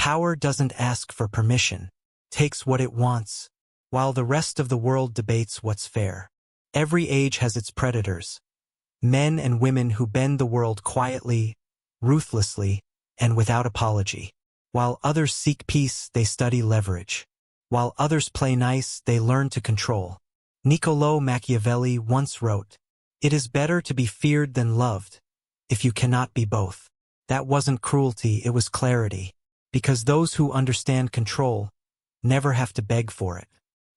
Power doesn't ask for permission, takes what it wants, while the rest of the world debates what's fair. Every age has its predators, men and women who bend the world quietly, ruthlessly, and without apology. While others seek peace, they study leverage. While others play nice, they learn to control. Niccolò Machiavelli once wrote, "It is better to be feared than loved, if you cannot be both." That wasn't cruelty, it was clarity. Because those who understand control never have to beg for it.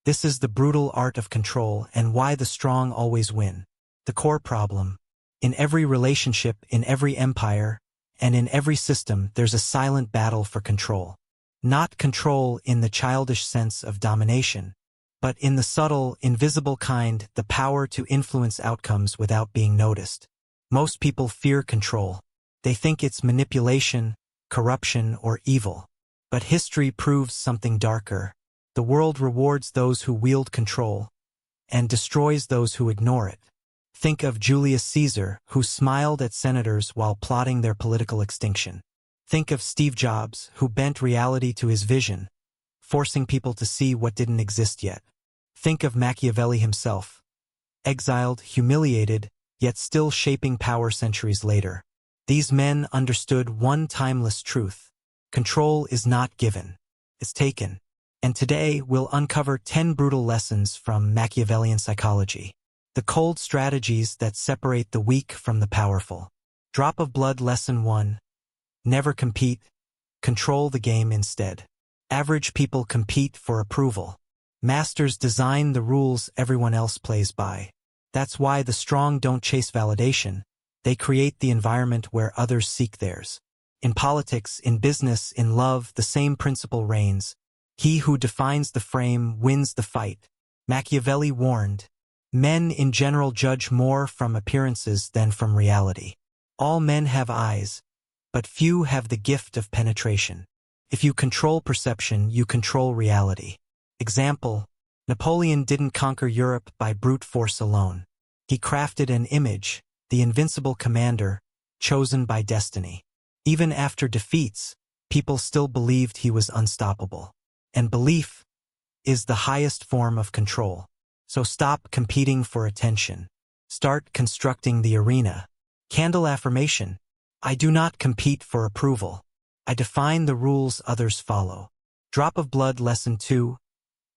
This is the brutal art of control and why the strong always win. The core problem. In every relationship, in every empire, and in every system, there's a silent battle for control. Not control in the childish sense of domination, but in the subtle, invisible kind, the power to influence outcomes without being noticed. Most people fear control. They think it's manipulation, corruption, or evil. But history proves something darker. The world rewards those who wield control and destroys those who ignore it. Think of Julius Caesar, who smiled at senators while plotting their political extinction. Think of Steve Jobs, who bent reality to his vision, forcing people to see what didn't exist yet. Think of Machiavelli himself, exiled, humiliated, yet still shaping power centuries later. These men understood one timeless truth. Control is not given, it's taken. And today we'll uncover 10 brutal lessons from Machiavellian psychology. The cold strategies that separate the weak from the powerful. Drop of blood lesson 1. Never compete. Control the game instead. Average people compete for approval. Masters design the rules everyone else plays by. That's why the strong don't chase validation. They create the environment where others seek theirs. In politics, in business, in love, the same principle reigns. He who defines the frame wins the fight. Machiavelli warned, men in general judge more from appearances than from reality. All men have eyes, but few have the gift of penetration. If you control perception, you control reality. Example, Napoleon didn't conquer Europe by brute force alone. He crafted an image, the invincible commander, chosen by destiny. Even after defeats, people still believed he was unstoppable. And belief is the highest form of control. So stop competing for attention. Start constructing the arena. Candle affirmation. I do not compete for approval. I define the rules others follow. Drop of blood lesson 2.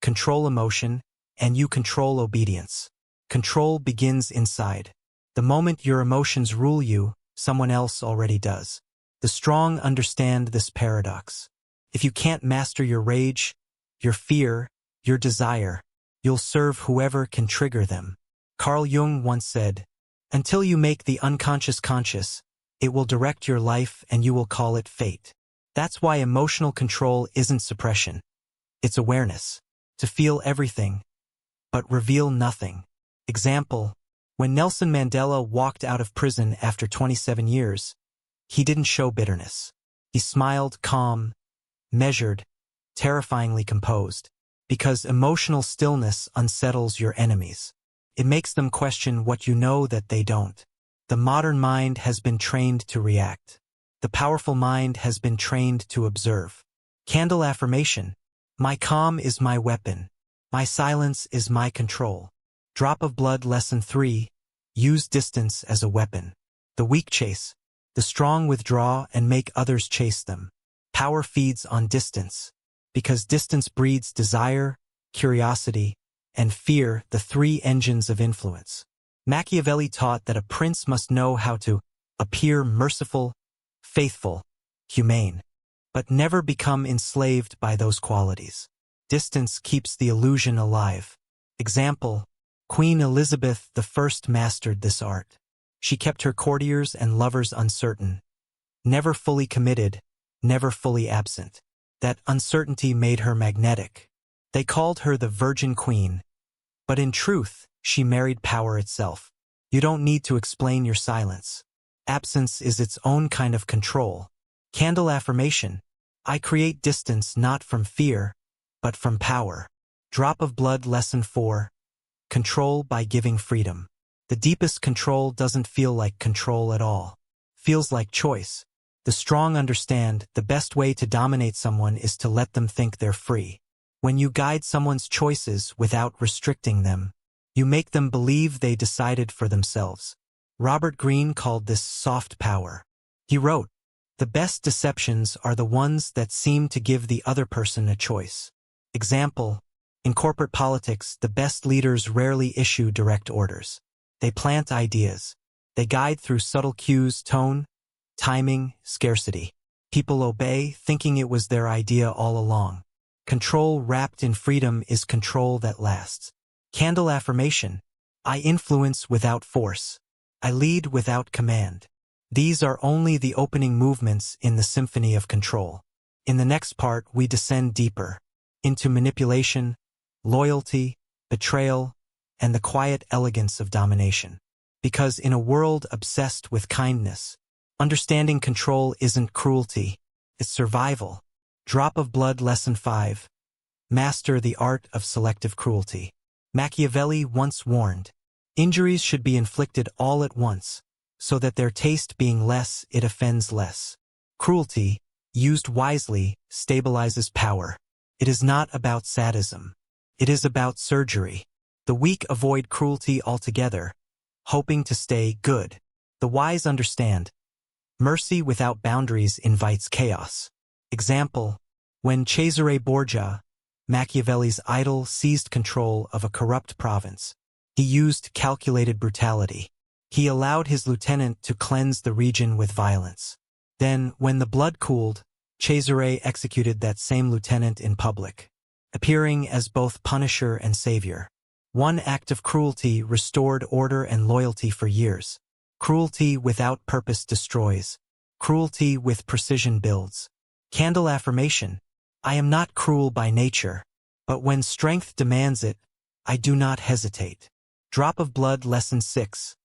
Control emotion, and you control obedience. Control begins inside. The moment your emotions rule you, someone else already does. The strong understand this paradox. If you can't master your rage, your fear, your desire, you'll serve whoever can trigger them. Carl Jung once said, "Until you make the unconscious conscious, it will direct your life and you will call it fate." That's why emotional control isn't suppression. It's awareness. To feel everything, but reveal nothing. Example, when Nelson Mandela walked out of prison after 27 years, he didn't show bitterness. He smiled, calm, measured, terrifyingly composed. Because emotional stillness unsettles your enemies. It makes them question what you know that they don't. The modern mind has been trained to react. The powerful mind has been trained to observe. Candle affirmation. My calm is my weapon. My silence is my control. Drop of blood lesson 3. Use distance as a weapon. The weak chase. The strong withdraw and make others chase them. Power feeds on distance. Because distance breeds desire, curiosity, and fear, the 3 engines of influence. Machiavelli taught that a prince must know how to appear merciful, faithful, humane, but never become enslaved by those qualities. Distance keeps the illusion alive. Example, Queen Elizabeth I mastered this art. She kept her courtiers and lovers uncertain, never fully committed, never fully absent. That uncertainty made her magnetic. They called her the Virgin Queen. But in truth, she married power itself. You don't need to explain your silence. Absence is its own kind of control. Candle affirmation. I create distance not from fear, but from power. Drop of blood lesson 4. Control by giving freedom. The deepest control doesn't feel like control at all. Feels like choice. The strong understand the best way to dominate someone is to let them think they're free. When you guide someone's choices without restricting them, you make them believe they decided for themselves. Robert Greene called this soft power. He wrote, "The best deceptions are the ones that seem to give the other person a choice." Example, in corporate politics, the best leaders rarely issue direct orders. They plant ideas. They guide through subtle cues, tone, timing, scarcity. People obey, thinking it was their idea all along. Control wrapped in freedom is control that lasts. Candle affirmation. I influence without force. I lead without command. These are only the opening movements in the symphony of control. In the next part, we descend deeper into manipulation, loyalty, betrayal, and the quiet elegance of domination. Because in a world obsessed with kindness, understanding control isn't cruelty, it's survival. Drop of Blood Lesson 5. Master the art of selective cruelty. Machiavelli once warned, injuries should be inflicted all at once, so that their taste being less, it offends less. Cruelty, used wisely, stabilizes power. It is not about sadism. It is about surgery. The weak avoid cruelty altogether, hoping to stay good. The wise understand. Mercy without boundaries invites chaos. Example, when Cesare Borgia, Machiavelli's idol, seized control of a corrupt province, he used calculated brutality. He allowed his lieutenant to cleanse the region with violence. Then, when the blood cooled, Cesare executed that same lieutenant in public, appearing as both punisher and savior. One act of cruelty restored order and loyalty for years. Cruelty without purpose destroys. Cruelty with precision builds. Candle affirmation. I am not cruel by nature, but when strength demands it, I do not hesitate. Drop of Blood Lesson 6.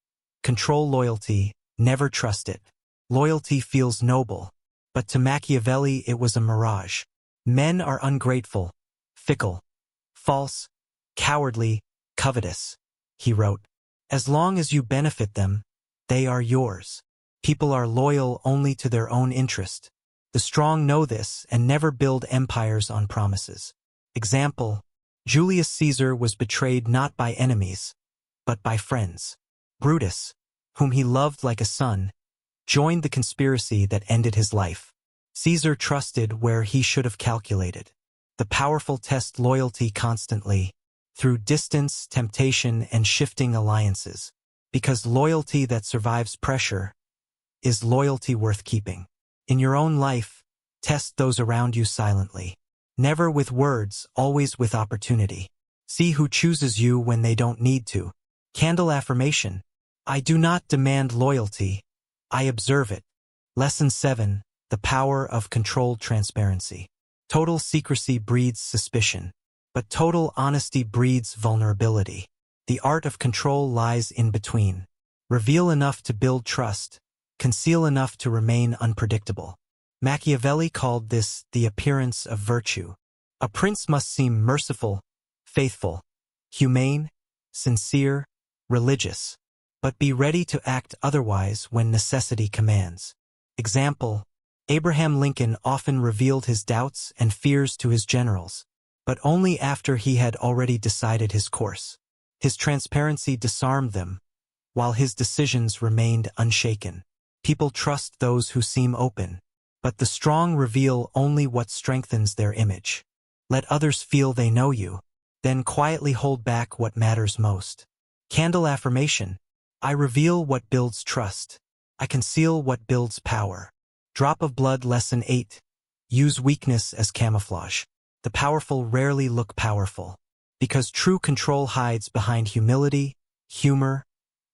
Control loyalty, never trust it. Loyalty feels noble, but to Machiavelli it was a mirage. Men are ungrateful, fickle, false, cowardly, covetous, he wrote. As long as you benefit them, they are yours. People are loyal only to their own interest. The strong know this and never build empires on promises. Example, Julius Caesar was betrayed not by enemies, but by friends. Brutus, whom he loved like a son, joined the conspiracy that ended his life. Caesar trusted where he should have calculated. The powerful test loyalty constantly, through distance, temptation, and shifting alliances, because loyalty that survives pressure is loyalty worth keeping. In your own life, test those around you silently. Never with words, always with opportunity. See who chooses you when they don't need to. Candle affirmation. I do not demand loyalty, I observe it. Lesson 7. The power of controlled transparency. Total secrecy breeds suspicion, but total honesty breeds vulnerability. The art of control lies in between. Reveal enough to build trust, conceal enough to remain unpredictable. Machiavelli called this the appearance of virtue. A prince must seem merciful, faithful, humane, sincere, religious, but be ready to act otherwise when necessity commands. Example, Abraham Lincoln often revealed his doubts and fears to his generals, but only after he had already decided his course. His transparency disarmed them, while his decisions remained unshaken. People trust those who seem open, but the strong reveal only what strengthens their image. Let others feel they know you, then quietly hold back what matters most. Candle affirmation. I reveal what builds trust. I conceal what builds power. Drop of Blood Lesson 8. Use weakness as camouflage. The powerful rarely look powerful, because true control hides behind humility, humor,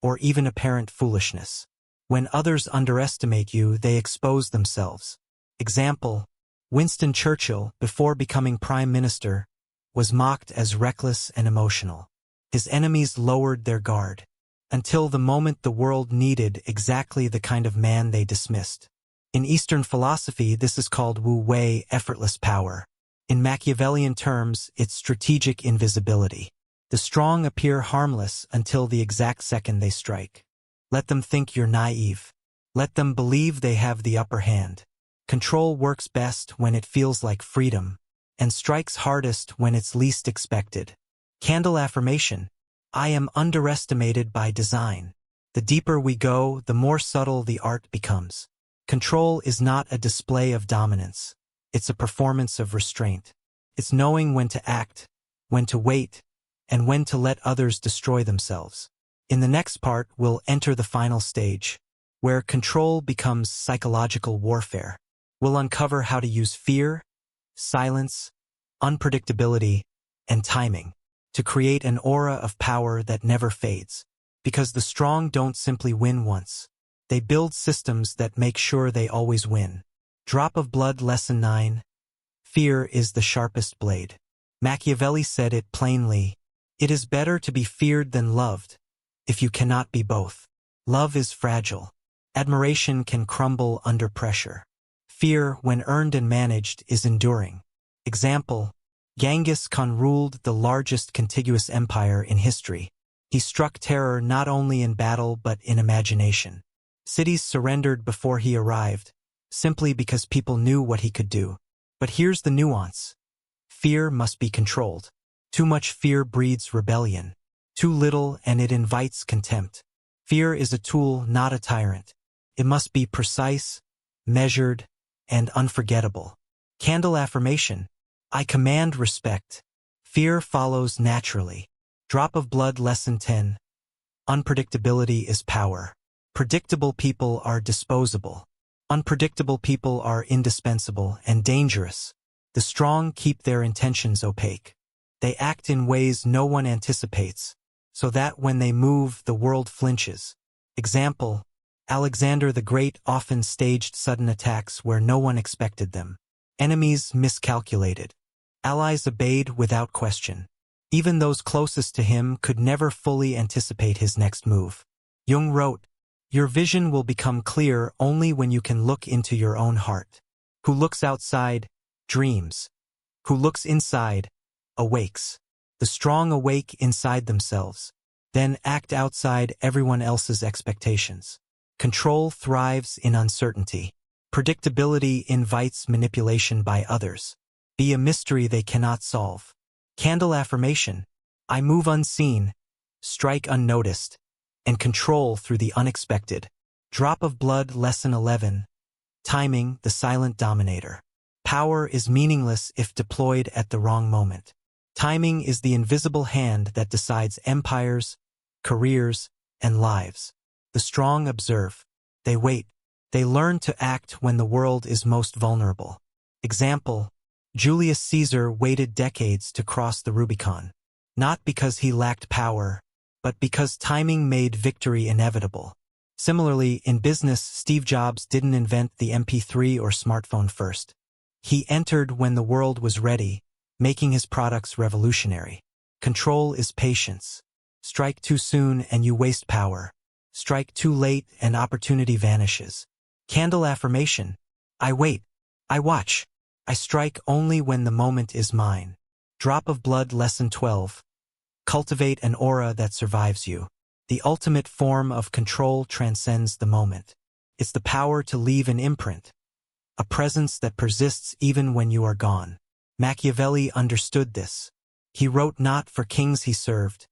or even apparent foolishness. When others underestimate you, they expose themselves. Example, Winston Churchill, before becoming Prime Minister, was mocked as reckless and emotional. His enemies lowered their guard, until the moment the world needed exactly the kind of man they dismissed. In Eastern philosophy, this is called wu-wei, effortless power. In Machiavellian terms, it's strategic invisibility. The strong appear harmless until the exact second they strike. Let them think you're naive. Let them believe they have the upper hand. Control works best when it feels like freedom, and strikes hardest when it's least expected. Candle affirmation: I am underestimated by design. The deeper we go, the more subtle the art becomes. Control is not a display of dominance. It's a performance of restraint. It's knowing when to act, when to wait, and when to let others destroy themselves. In the next part, we'll enter the final stage, where control becomes psychological warfare. We'll uncover how to use fear, silence, unpredictability, and timing to create an aura of power that never fades. Because the strong don't simply win once. They build systems that make sure they always win. Drop of Blood Lesson 9. Fear is the sharpest blade. Machiavelli said it plainly: it is better to be feared than loved, if you cannot be both. Love is fragile. Admiration can crumble under pressure. Fear, when earned and managed, is enduring. Example: Genghis Khan ruled the largest contiguous empire in history. He struck terror not only in battle but in imagination. Cities surrendered before he arrived, simply because people knew what he could do. But here's the nuance. Fear must be controlled. Too much fear breeds rebellion. Too little and it invites contempt. Fear is a tool, not a tyrant. It must be precise, measured, and unforgettable. Candle affirmation: I command respect. Fear follows naturally. Drop of Blood Lesson 10. Unpredictability is power. Predictable people are disposable. Unpredictable people are indispensable and dangerous. The strong keep their intentions opaque. They act in ways no one anticipates, so that when they move, the world flinches. Example: Alexander the Great often staged sudden attacks where no one expected them. Enemies miscalculated. Allies obeyed without question. Even those closest to him could never fully anticipate his next move. Jung wrote, "Your vision will become clear only when you can look into your own heart. Who looks outside, dreams. Who looks inside, awakes." The strong awake inside themselves, then act outside everyone else's expectations. Control thrives in uncertainty. Predictability invites manipulation by others. Be a mystery they cannot solve. Candle affirmation: I move unseen, strike unnoticed, and control through the unexpected. Drop of Blood Lesson 11. Timing, the silent dominator. Power is meaningless if deployed at the wrong moment. Timing is the invisible hand that decides empires, careers, and lives. The strong observe. They wait. They learn to act when the world is most vulnerable. Example: Julius Caesar waited decades to cross the Rubicon. Not because he lacked power, but because timing made victory inevitable. Similarly, in business, Steve Jobs didn't invent the MP3 or smartphone first. He entered when the world was ready, making his products revolutionary. Control is patience. Strike too soon and you waste power. Strike too late and opportunity vanishes. Candle affirmation: I wait. I watch. I strike only when the moment is mine. Drop of Blood Lesson 12. Cultivate an aura that survives you. The ultimate form of control transcends the moment. It's the power to leave an imprint, a presence that persists even when you are gone. Machiavelli understood this. He wrote not for kings he served,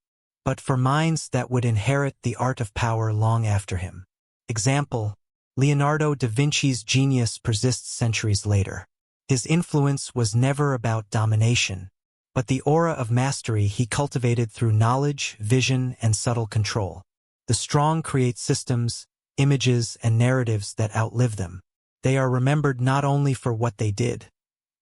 but for minds that would inherit the art of power long after him. Example: Leonardo da Vinci's genius persists centuries later. His influence was never about domination, but the aura of mastery he cultivated through knowledge, vision, and subtle control. The strong create systems, images, and narratives that outlive them. They are remembered not only for what they did,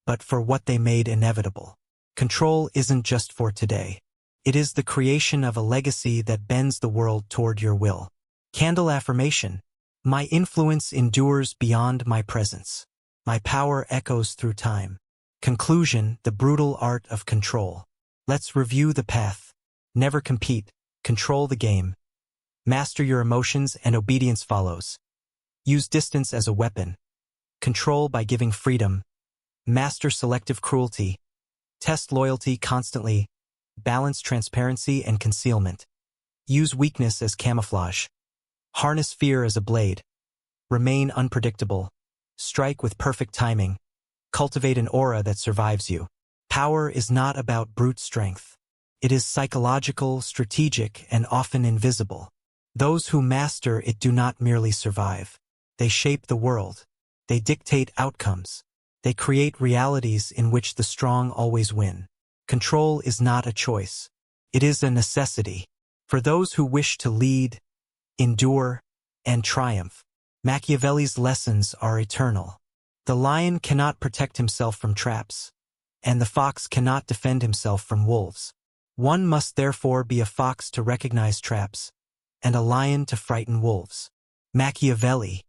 but for what they made inevitable. Control isn't just for today. It is the creation of a legacy that bends the world toward your will. Candle affirmation: My influence endures beyond my presence. My power echoes through time. Conclusion: the brutal art of control. Let's review the path. Never compete. Control the game. Master your emotions and obedience follows. Use distance as a weapon. Control by giving freedom. Master selective cruelty. Test loyalty constantly. Balance transparency and concealment. Use weakness as camouflage. Harness fear as a blade. Remain unpredictable. Strike with perfect timing. Cultivate an aura that survives you. Power is not about brute strength. It is psychological, strategic, and often invisible. Those who master it do not merely survive. They shape the world. They dictate outcomes. They create realities in which the strong always win. Control is not a choice. It is a necessity. For those who wish to lead, endure, and triumph, Machiavelli's lessons are eternal. The lion cannot protect himself from traps, and the fox cannot defend himself from wolves. One must therefore be a fox to recognize traps, and a lion to frighten wolves. Machiavelli,